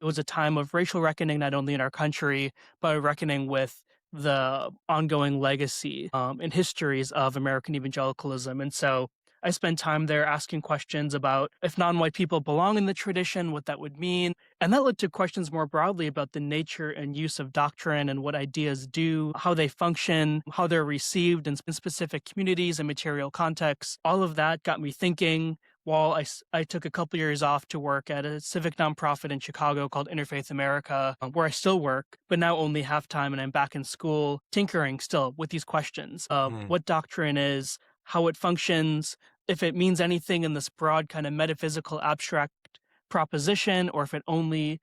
It was a time of racial reckoning, not only in our country, but a reckoning with the ongoing legacy and histories of American evangelicalism. And so I spent time there asking questions about if non white people belong in the tradition, what that would mean. And that led to questions more broadly about the nature and use of doctrine and what ideas do, how they function, how they're received in specific communities and material contexts. All of that got me thinking while I took a couple years off to work at a civic nonprofit in Chicago called Interfaith America, where I still work, but now only half time, and I'm back in school tinkering still with these questions of Mm. what doctrine is, how it functions, if it means anything in this broad kind of metaphysical abstract proposition, or if it only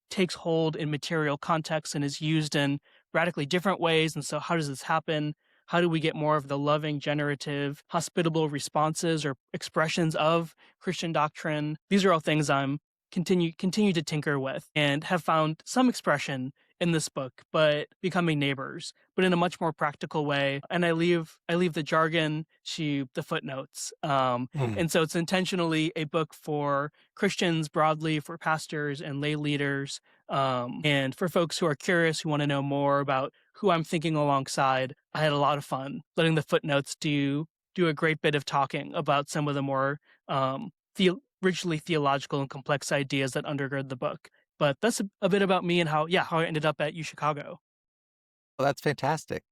takes hold in material context and is used in radically different ways. And so, how does this happen? How do we get more of the loving, generative, hospitable responses or expressions of Christian doctrine? These are all things I'm continue to tinker with and have found some expression in this book, but becoming neighbors, but in a much more practical way. And I leave the jargon to the footnotes. Mm. And so it's intentionally a book for Christians broadly, for pastors and lay leaders, and for folks who are curious, who want to know more about who I'm thinking alongside. I had a lot of fun letting the footnotes do a great bit of talking about some of the more richly theological and complex ideas that undergird the book. But that's a bit about me and how I ended up at U Chicago. Well, that's fantastic.